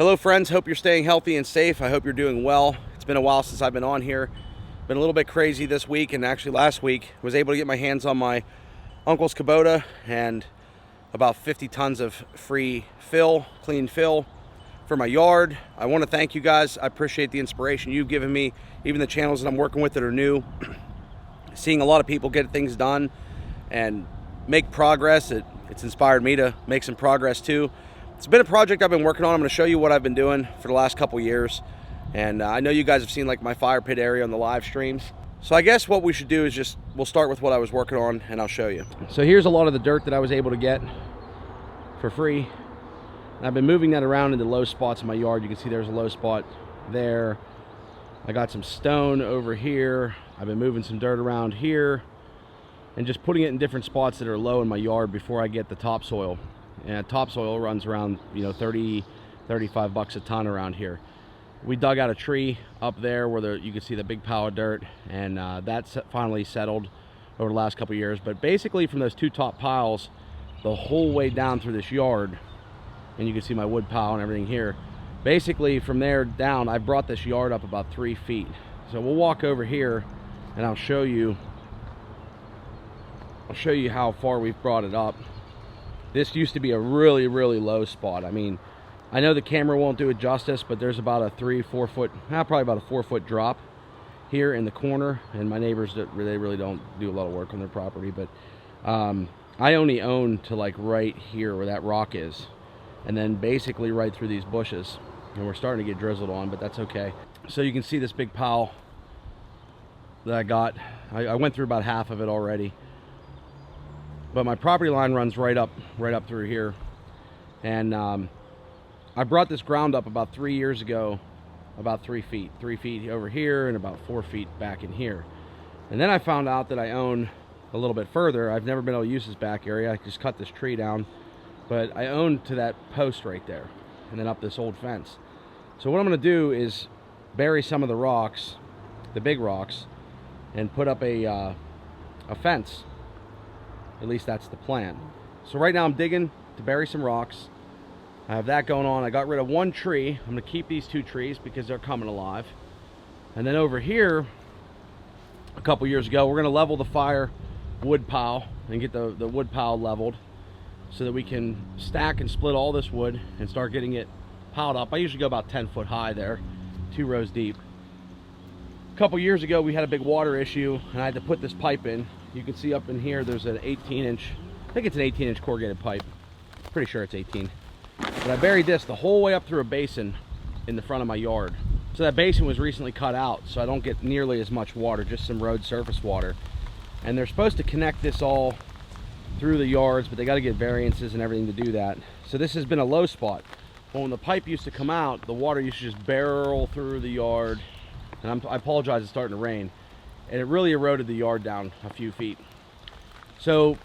Hello friends, hope you're staying healthy and safe. I hope you're doing well. It's been a while since I've been on here. Been a little bit crazy this week, and actually last week was able to get my hands on my uncle's Kubota and about 50 tons of free fill, clean fill for my yard. I want to thank you guys. I appreciate the inspiration you've given me, even the channels that I'm working with that are new. Seeing a lot of people get things done and make progress, it's inspired me to make some progress too. It's been a project I've been working on. I'm going to show you what I've been doing for the last couple years. And I know you guys have seen like my fire pit area on the live streams. So I guess what we should do is we'll start with what I was working on and I'll show you. So here's a lot of the dirt that I was able to get for free. And I've been moving that around into low spots in my yard. You can see there's a low spot there. I got some stone over here. I've been moving some dirt around here and just putting it in different spots that are low in my yard before I get the topsoil. And topsoil runs around, 30, 35 bucks a ton around here. We dug out a tree up there where you can see the big pile of dirt, and that's finally settled over the last couple of years. But basically from those two top piles, the whole way down through this yard, and you can see my wood pile and everything here, basically from there down, I brought this yard up about 3 feet. So we'll walk over here and I'll show you how far we've brought it up. This used to be a really, really low spot. I mean, I know the camera won't do it justice, but there's about a 3-4 foot, probably about a 4 foot drop here in the corner. And my neighbors, they really don't do a lot of work on their property, but I only own to like right here where that rock is, and then basically right through these bushes. And we're starting to get drizzled on, but that's okay. So you can see this big pile that I got. I went through about half of it already. But my property line runs right up through here. And I brought this ground up about 3 years ago, about 3 feet. 3 feet over here and about 4 feet back in here. And then I found out that I own a little bit further. I've never been able to use this back area. I just cut this tree down. But I own to that post right there, and then up this old fence. So what I'm going to do is bury some of the rocks, the big rocks, and put up a fence. At least that's the plan. So right now I'm digging to bury some rocks. I have that going on. I got rid of one tree. I'm going to keep these 2 trees because they're coming alive. And then over here, a couple years ago, we're going to level the fire wood pile and get the wood pile leveled so that we can stack and split all this wood and start getting it piled up. I usually go about 10 foot high there, 2 rows deep. A couple years ago, we had a big water issue and I had to put this pipe in. You can see up in here, there's an 18-inch, I think it's an 18-inch corrugated pipe. Pretty sure it's 18. But I buried this the whole way up through a basin in the front of my yard. So that basin was recently cut out, so I don't get nearly as much water, just some road surface water. And they're supposed to connect this all through the yards, but they got to get variances and everything to do that. So this has been a low spot. But when the pipe used to come out, the water used to just barrel through the yard. And I apologize, it's starting to rain. And it really eroded the yard down a few feet. So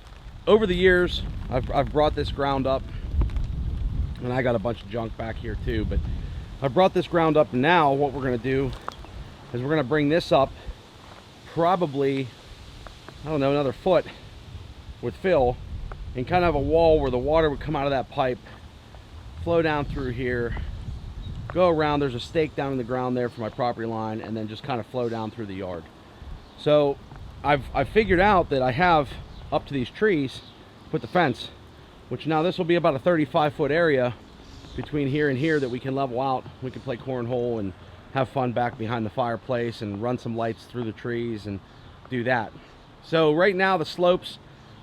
over the years, I've brought this ground up, and I got a bunch of junk back here too, but I brought this ground up, and now what we're going to do is we're going to bring this up probably, I don't know, another foot with fill, and kind of have a wall where the water would come out of that pipe, flow down through here, go around. There's a stake down in the ground there for my property line, and then just kind of flow down through the yard. So I've figured out that I have up to these trees, put the fence, which now this will be about a 35-foot area between here and here that we can level out. We can play cornhole and have fun back behind the fireplace and run some lights through the trees and do that. So right now the slopes,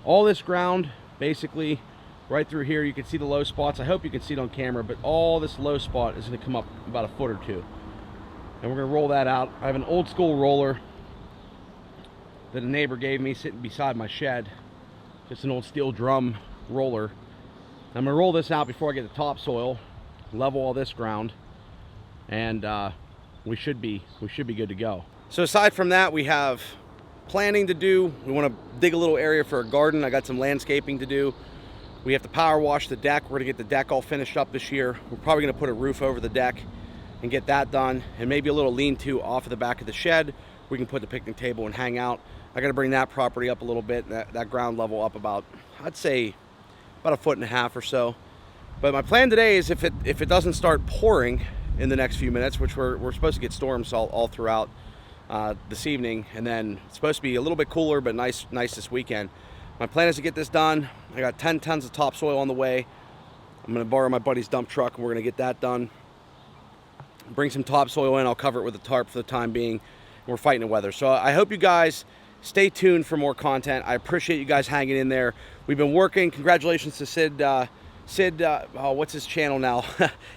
all this ground, basically right through here, you can see the low spots. I hope you can see it on camera, but all this low spot is going to come up about a foot or two. And we're going to roll that out. I have an old school roller that a neighbor gave me sitting beside my shed. Just an old steel drum roller. I'm gonna roll this out before I get the topsoil, level all this ground, and we should be good to go. So aside from that, we have planning to do. We want to dig a little area for a garden. I got some landscaping to do. We have to power wash the deck. We're gonna get the deck all finished up this year. We're probably gonna put a roof over the deck and get that done, and maybe a little lean-to off of the back of the shed. We can put the picnic table and hang out. I got to bring that property up a little bit, that ground level up about, I'd say, about 1.5 feet or so. But my plan today is if it doesn't start pouring in the next few minutes, which we're supposed to get storms all throughout this evening, and then it's supposed to be a little bit cooler but nice this weekend. My plan is to get this done. I got 10 tons of topsoil on the way. I'm going to borrow my buddy's dump truck, and we're going to get that done. Bring some topsoil in. I'll cover it with a tarp for the time being. We're fighting the weather. So I hope you guys stay tuned for more content. I appreciate you guys hanging in there. We've been working. Congratulations to Sid. Oh, what's his channel now?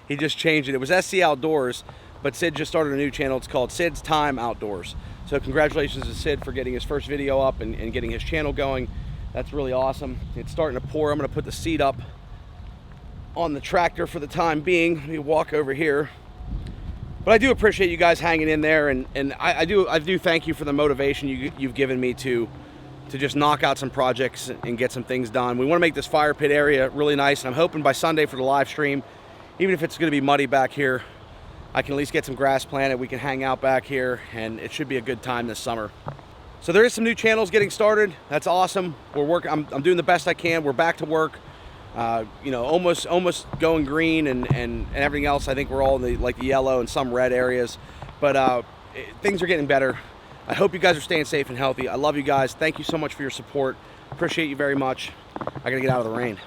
He just changed it. It was SC Outdoors, but Sid just started a new channel. It's called Sid's Time Outdoors. So congratulations to Sid for getting his first video up and getting his channel going. That's really awesome. It's starting to pour. I'm going to put the seat up on the tractor for the time being. Let me walk over here. But I do appreciate you guys hanging in there, and I do thank you for the motivation you've given me to just knock out some projects and get some things done. We want to make this fire pit area really nice, and I'm hoping by Sunday for the live stream, even if it's going to be muddy back here, I can at least get some grass planted. We can hang out back here, and it should be a good time this summer. So there is some new channels getting started. That's awesome. We're working. I'm doing the best I can. We're back to work. You know, almost going green and everything else. I think we're all in the like the yellow and some red areas, but things are getting better. I hope you guys are staying safe and healthy. I love you guys. Thank you so much for your support. Appreciate you very much. I gotta get out of the rain.